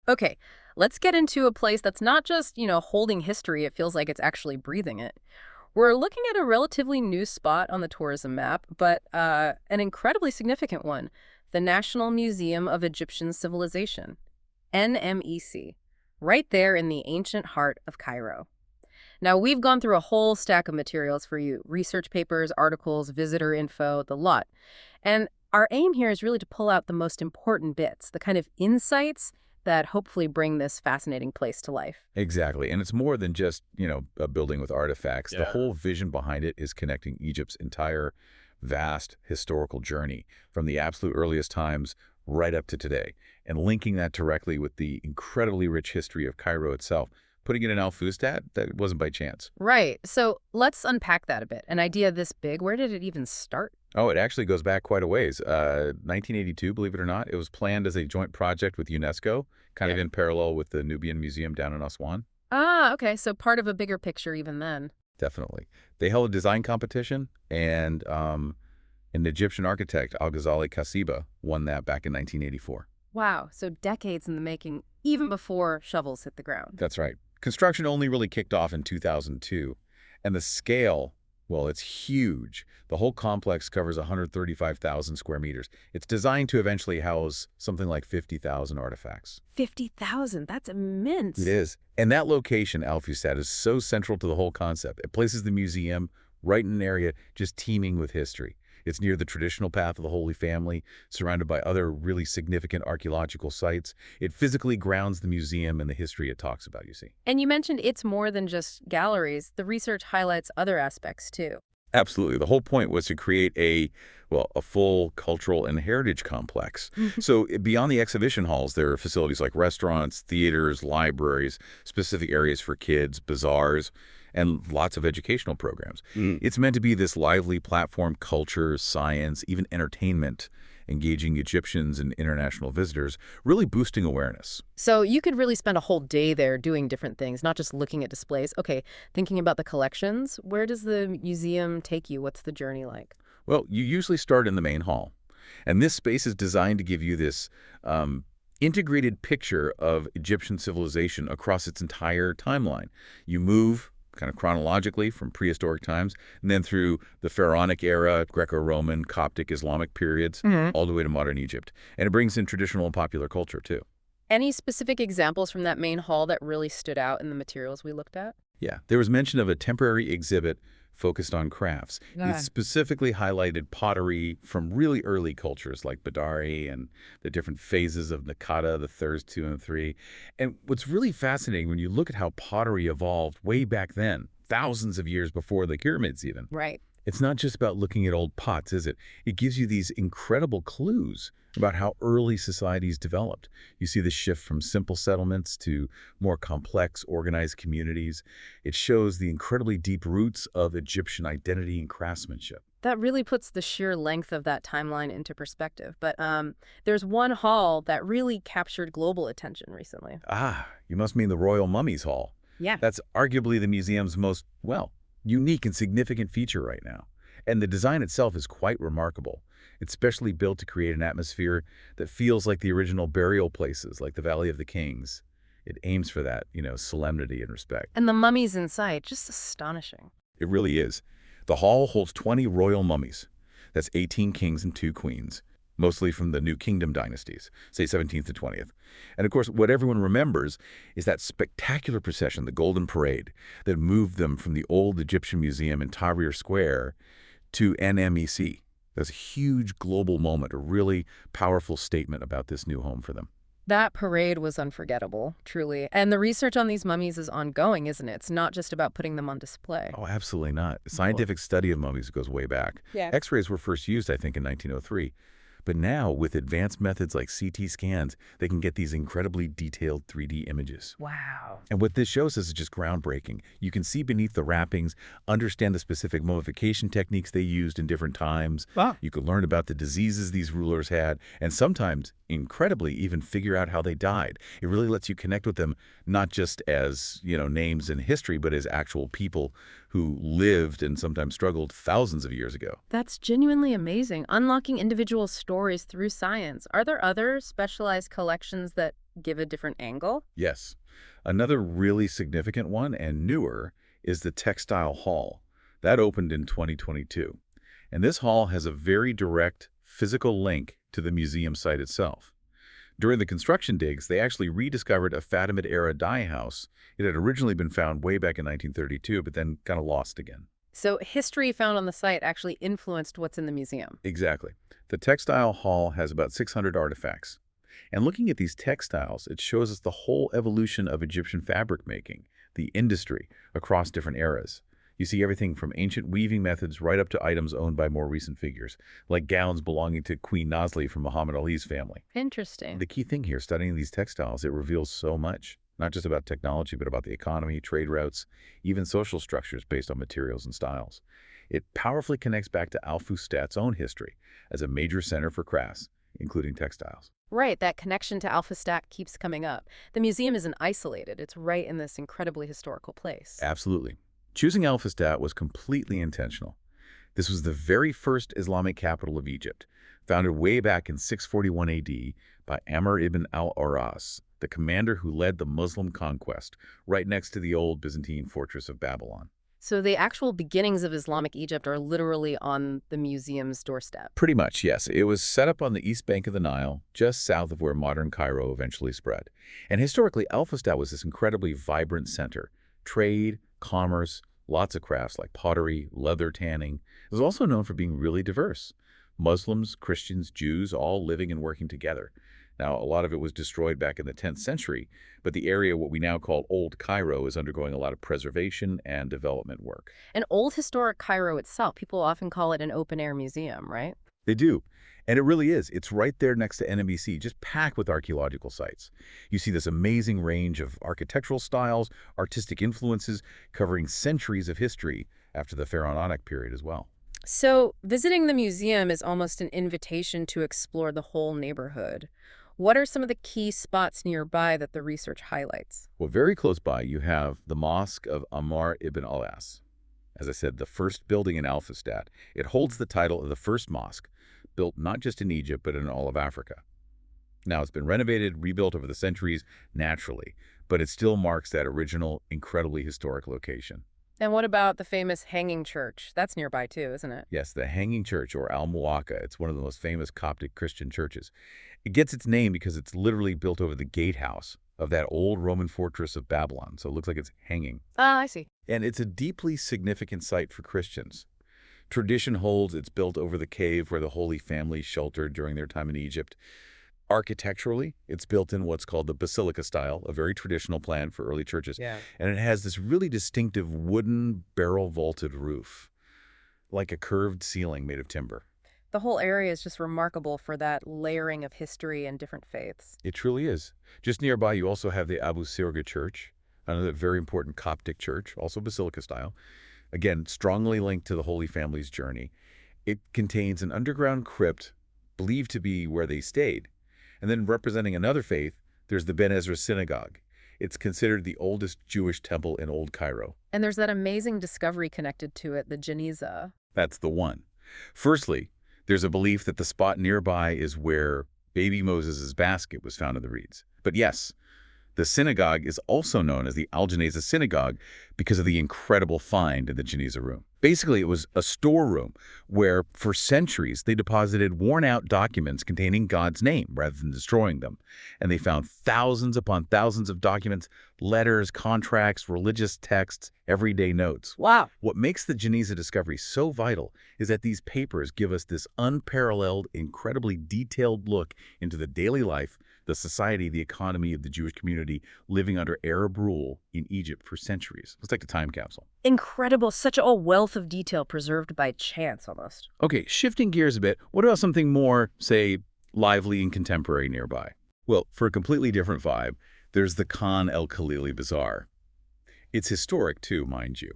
Okay, let's get into a place that's not just, holding history. It feels like it's actually breathing it. We're looking at a relatively new spot on the tourism map, but an incredibly significant one, the National Museum of Egyptian Civilization, NMEC, right there in the ancient heart of Cairo. Now, we've gone through a whole stack of materials for you, research papers, articles, visitor info, the lot. And our aim here is really to pull out the most important bits, the kind of insights that hopefully bring this fascinating place to life. Exactly. And it's more than just, a building with artifacts. The Yeah. whole vision behind it is connecting Egypt's entire vast historical journey from the absolute earliest times right up to today and linking that directly with the incredibly rich history of Cairo itself. Putting it in Al Fustat, that wasn't by chance. Right. So let's unpack that a bit. An idea this big, where did it even start? Oh, it actually goes back quite a ways. 1982, believe it or not, it was planned as a joint project with UNESCO, kind of Yeah. in parallel with the Nubian Museum down in Aswan. Ah, okay. So part of a bigger picture even then. Definitely. They held a design competition, and an Egyptian architect, Al-Ghazali Kasiba, won that back in 1984. Wow. So decades in the making, even before shovels hit the ground. That's right. Construction only really kicked off in 2002, and the scale, well, it's huge. The whole complex covers 135,000 square meters. It's designed to eventually house something like 50,000 artifacts. 50,000. That's immense. It is. And that location, Al Fustat, is so central to the whole concept. It places the museum right in an area just teeming with history. It's near the traditional path of the Holy Family, surrounded by other really significant archaeological sites. It physically grounds the museum in the history it talks about, you see. And you mentioned it's more than just galleries. The research highlights other aspects too. Absolutely. The whole point was to create a full cultural and heritage complex. So beyond the exhibition halls, there are facilities like restaurants, theaters, libraries, specific areas for kids, bazaars, and lots of educational programs. It's meant to be this lively platform, culture, science, even entertainment, engaging Egyptians and international visitors, really boosting awareness. So you could really spend a whole day there doing different things, not just looking at displays. Okay, thinking about the collections, where does the museum take you? What's the journey like? Well, you usually start in the main hall. And this space is designed to give you this integrated picture of Egyptian civilization across its entire timeline. You move kind of chronologically from prehistoric times, and then through the Pharaonic era, Greco-Roman, Coptic, Islamic periods, all the way to modern Egypt. And it brings in traditional and popular culture, too. Any specific examples from that main hall that really stood out in the materials we looked at? Yeah, there was mention of a temporary exhibit focused on crafts. It specifically highlighted pottery from really early cultures like Badari and the different phases of Nakata, the thirds 2 and 3. And what's really fascinating when you look at how pottery evolved way back then, thousands of years before the pyramids even, Right. it's not just about looking at old pots, is it? It gives you these incredible clues about how early societies developed. You see the shift from simple settlements to more complex, organized communities. It shows the incredibly deep roots of Egyptian identity and craftsmanship. That really puts the sheer length of that timeline into perspective. But there's one hall that really captured global attention recently. Ah, you must mean the Royal Mummies Hall. Yeah. That's arguably the museum's most, unique and significant feature right now. And the design itself is quite remarkable. It's specially built to create an atmosphere that feels like the original burial places, like the Valley of the Kings. It aims for that, solemnity and respect. And the mummies inside, just astonishing. It really is. The hall holds 20 royal mummies. That's 18 kings and 2 queens, mostly from the New Kingdom dynasties, say 17th to 20th. And of course, what everyone remembers is that spectacular procession, the Golden Parade, that moved them from the old Egyptian Museum in Tahrir Square to NMEC. That's a huge global moment, a really powerful statement about this new home for them. That parade was unforgettable, truly. And the research on these mummies is ongoing, isn't it? It's not just about putting them on display. Oh, absolutely not. Scientific study of mummies goes way back. Yeah. X-rays were first used, I think, in 1903. But now, with advanced methods like CT scans, they can get these incredibly detailed 3D images. Wow. And what this shows us is just groundbreaking. You can see beneath the wrappings, understand the specific mummification techniques they used in different times. Wow. You can learn about the diseases these rulers had, and sometimes, incredibly, even figure out how they died. It really lets you connect with them, not just as, names in history, but as actual people who lived and sometimes struggled thousands of years ago. That's genuinely amazing. Unlocking individual stories through science. Are there other specialized collections that give a different angle? Yes. Another really significant one and newer is the Textile Hall. That opened in 2022. And this hall has a very direct physical link to the museum site itself. During the construction digs, they actually rediscovered a Fatimid-era dye house. It had originally been found way back in 1932, but then kind of lost again. So history found on the site actually influenced what's in the museum. Exactly. The Textile Hall has about 600 artifacts. And looking at these textiles, it shows us the whole evolution of Egyptian fabric making, the industry, across different eras. You see everything from ancient weaving methods right up to items owned by more recent figures, like gowns belonging to Queen Nazli from Muhammad Ali's family. Interesting. The key thing here, studying these textiles, it reveals so much, not just about technology, but about the economy, trade routes, even social structures based on materials and styles. It powerfully connects back to Al-Fustat's own history as a major center for crafts, including textiles. Right, that connection to Fustat keeps coming up. The museum isn't isolated. It's right in this incredibly historical place. Absolutely. Choosing Al-Fustat was completely intentional. This was the very first Islamic capital of Egypt, founded way back in 641 AD by Amr ibn al-Aras, the commander who led the Muslim conquest, right next to the old Byzantine fortress of Babylon. So the actual beginnings of Islamic Egypt are literally on the museum's doorstep. Pretty much, yes. It was set up on the east bank of the Nile, just south of where modern Cairo eventually spread. And historically, Al-Fustat was this incredibly vibrant center. Trade, commerce, lots of crafts like pottery, leather tanning. It was also known for being really diverse. Muslims, Christians, Jews, all living and working together. Now, a lot of it was destroyed back in the 10th century, but the area, what we now call Old Cairo, is undergoing a lot of preservation and development work. An old historic Cairo itself, people often call it an open-air museum, right? They do. And it really is. It's right there next to NMBC, just packed with archaeological sites. You see this amazing range of architectural styles, artistic influences, covering centuries of history after the pharaonic period as well. So visiting the museum is almost an invitation to explore the whole neighborhood. What are some of the key spots nearby that the research highlights? Well, very close by, you have the Mosque of Amr ibn al-As. As I said, the first building in Al-Fustat. It holds the title of the first mosque, built not just in Egypt, but in all of Africa. Now, it's been renovated, rebuilt over the centuries, naturally, but it still marks that original, incredibly historic location. And what about the famous Hanging Church? That's nearby too, isn't it? Yes, the Hanging Church, or Al-Muwaqa. It's one of the most famous Coptic Christian churches. It gets its name because it's literally built over the gatehouse of that old Roman fortress of Babylon, so it looks like it's hanging. Ah, I see. And it's a deeply significant site for Christians. Tradition holds it's built over the cave where the Holy Family sheltered during their time in Egypt. Architecturally, it's built in what's called the basilica style, a very traditional plan for early churches. Yeah. And it has this really distinctive wooden barrel-vaulted roof, like a curved ceiling made of timber. The whole area is just remarkable for that layering of history and different faiths. It truly is. Just nearby, you also have the Abu Sirga Church, another very important Coptic church, also basilica style. Again, strongly linked to the Holy Family's journey. It contains an underground crypt believed to be where they stayed. And then representing another faith, there's the Ben Ezra Synagogue. It's considered the oldest Jewish temple in Old Cairo. And there's that amazing discovery connected to it, the Geniza. That's the one. Firstly, there's a belief that the spot nearby is where baby Moses' basket was found in the reeds. But yes, the synagogue is also known as the Al-Geniza Synagogue because of the incredible find in the Geniza room. Basically, it was a storeroom where, for centuries, they deposited worn-out documents containing God's name rather than destroying them. And they found thousands upon thousands of documents, letters, contracts, religious texts, everyday notes. Wow. What makes the Geniza discovery so vital is that these papers give us this unparalleled, incredibly detailed look into the daily life, the society, the economy of the Jewish community living under Arab rule in Egypt for centuries. It's like a time capsule. Incredible. Such a wealth of detail preserved by chance, almost. Okay, shifting gears a bit, what about something more, say, lively and contemporary nearby? Well, for a completely different vibe, there's the Khan el-Khalili Bazaar. It's historic too, mind you,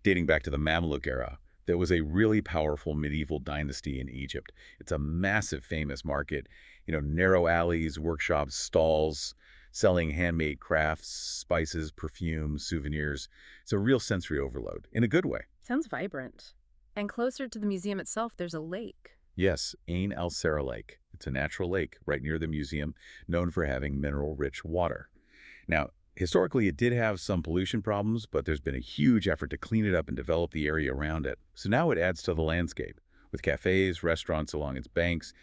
dating back to the Mamluk era. There was a really powerful medieval dynasty in Egypt. It's a massive, famous market. Narrow alleys, workshops, stalls, selling handmade crafts, spices, perfumes, souvenirs. It's a real sensory overload, in a good way. Sounds vibrant. And closer to the museum itself, there's a lake. Yes, Ain al Sara Lake. It's a natural lake right near the museum, known for having mineral-rich water. Now, historically, it did have some pollution problems, but there's been a huge effort to clean it up and develop the area around it. So now it adds to the landscape. With cafes, restaurants along its banks,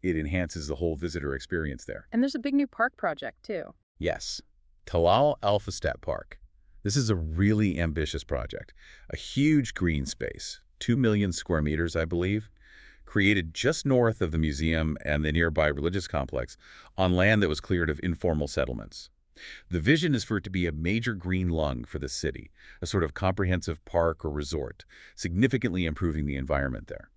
it enhances the whole visitor experience there. And there's a big new park project, too. Yes, Talal Al Fustat Park. This is a really ambitious project. A huge green space, 2 million square meters, I believe, created just north of the museum and the nearby religious complex on land that was cleared of informal settlements. The vision is for it to be a major green lung for the city, a sort of comprehensive park or resort, significantly improving the environment there.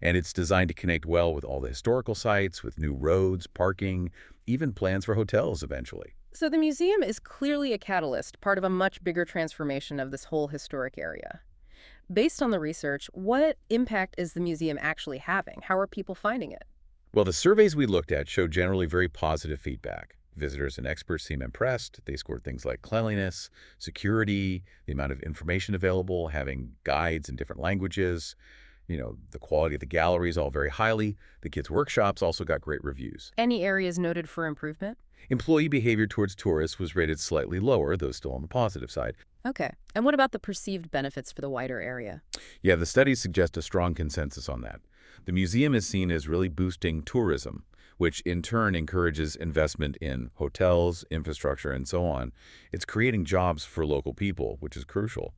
And it's designed to connect well with all the historical sites, with new roads, parking, even plans for hotels eventually. So the museum is clearly a catalyst, part of a much bigger transformation of this whole historic area. Based on the research, what impact is the museum actually having? How are people finding it? Well, the surveys we looked at showed generally very positive feedback. Visitors and experts seem impressed. They scored things like cleanliness, security, the amount of information available, having guides in different languages, the quality of the galleries all very highly. The kids' workshops also got great reviews. Any areas noted for improvement? Employee behavior towards tourists was rated slightly lower, though still on the positive side. Okay. And what about the perceived benefits for the wider area? Yeah, the studies suggest a strong consensus on that. The museum is seen as really boosting tourism, which in turn encourages investment in hotels, infrastructure, and so on. It's creating jobs for local people, which is crucial.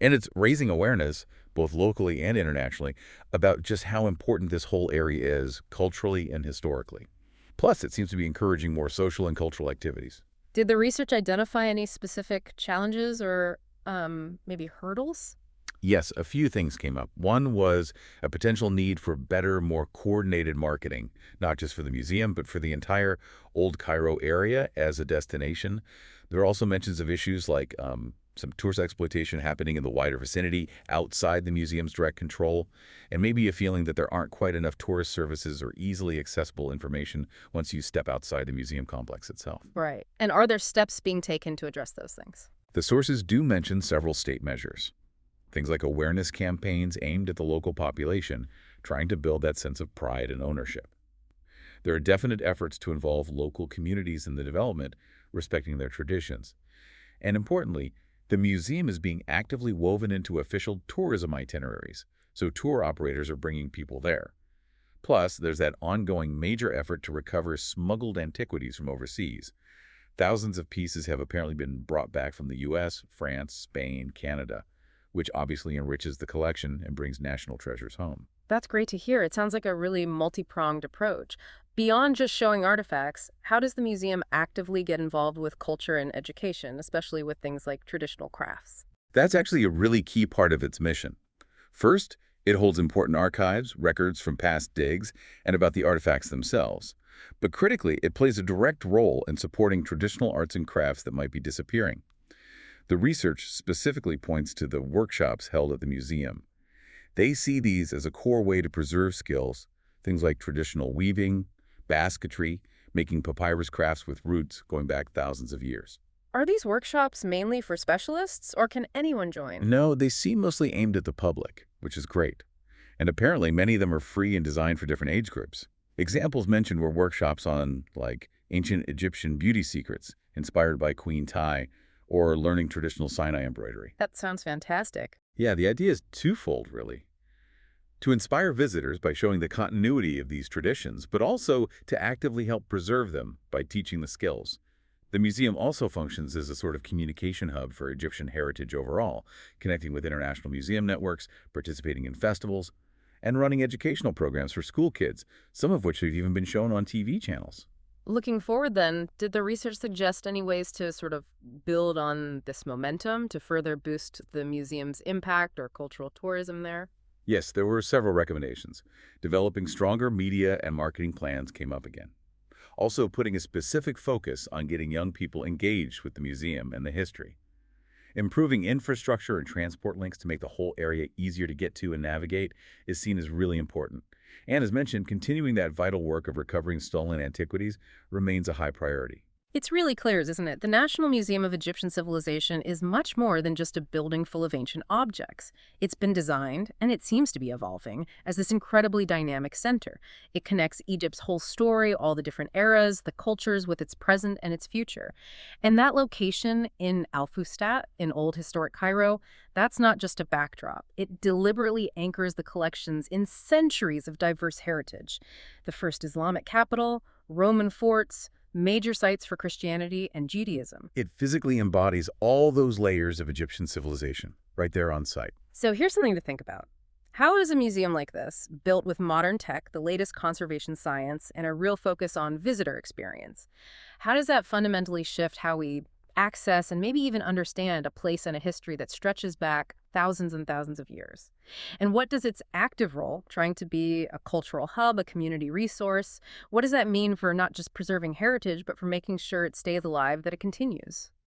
And it's raising awareness, both locally and internationally, about just how important this whole area is culturally and historically. Plus, it seems to be encouraging more social and cultural activities. Did the research identify any specific challenges or maybe hurdles? Yes, a few things came up. One was a potential need for better, more coordinated marketing, not just for the museum, but for the entire Old Cairo area as a destination. There are also mentions of issues like some tourist exploitation happening in the wider vicinity outside the museum's direct control, and maybe a feeling that there aren't quite enough tourist services or easily accessible information once you step outside the museum complex itself. Right. And are there steps being taken to address those things? The sources do mention several state measures. Things like awareness campaigns aimed at the local population, trying to build that sense of pride and ownership. There are definite efforts to involve local communities in the development, respecting their traditions. And importantly, the museum is being actively woven into official tourism itineraries, so tour operators are bringing people there. Plus, there's that ongoing major effort to recover smuggled antiquities from overseas. Thousands of pieces have apparently been brought back from the U.S., France, Spain, Canada, which obviously enriches the collection and brings national treasures home. That's great to hear. It sounds like a really multi-pronged approach. Beyond just showing artifacts, how does the museum actively get involved with culture and education, especially with things like traditional crafts? That's actually a really key part of its mission. First, it holds important archives, records from past digs, and about the artifacts themselves. But critically, it plays a direct role in supporting traditional arts and crafts that might be disappearing. The research specifically points to the workshops held at the museum. They see these as a core way to preserve skills, things like traditional weaving, basketry, making papyrus crafts with roots going back thousands of years. Are these workshops mainly for specialists, or can anyone join? No, they seem mostly aimed at the public, which is great. And apparently many of them are free and designed for different age groups. Examples mentioned were workshops on, like, ancient Egyptian beauty secrets, inspired by Queen Tai, or learning traditional Sinai embroidery. That sounds fantastic. Yeah, the idea is twofold, really. To inspire visitors by showing the continuity of these traditions, but also to actively help preserve them by teaching the skills. The museum also functions as a sort of communication hub for Egyptian heritage overall, connecting with international museum networks, participating in festivals, and running educational programs for school kids, some of which have even been shown on TV channels. Looking forward then, did the research suggest any ways to sort of build on this momentum to further boost the museum's impact or cultural tourism there? Yes, there were several recommendations. Developing stronger media and marketing plans came up again. Also, putting a specific focus on getting young people engaged with the museum and the history. Improving infrastructure and transport links to make the whole area easier to get to and navigate is seen as really important. And as mentioned, continuing that vital work of recovering stolen antiquities remains a high priority. It's really clear, isn't it? The National Museum of Egyptian Civilization is much more than just a building full of ancient objects. It's been designed, and it seems to be evolving, as this incredibly dynamic center. It connects Egypt's whole story, all the different eras, the cultures with its present and its future. And that location in Al Fustat, in old historic Cairo, that's not just a backdrop. It deliberately anchors the collections in centuries of diverse heritage. The first Islamic capital, Roman forts, major sites for Christianity and Judaism. It physically embodies all those layers of Egyptian civilization right there on site. So here's something to think about. How does a museum like this, built with modern tech, the latest conservation science, and a real focus on visitor experience, how does that fundamentally shift how we access and maybe even understand a place and a history that stretches back thousands and thousands of years? And what does its active role, trying to be a cultural hub, a community resource, what does that mean for not just preserving heritage, but for making sure it stays alive, that it continues?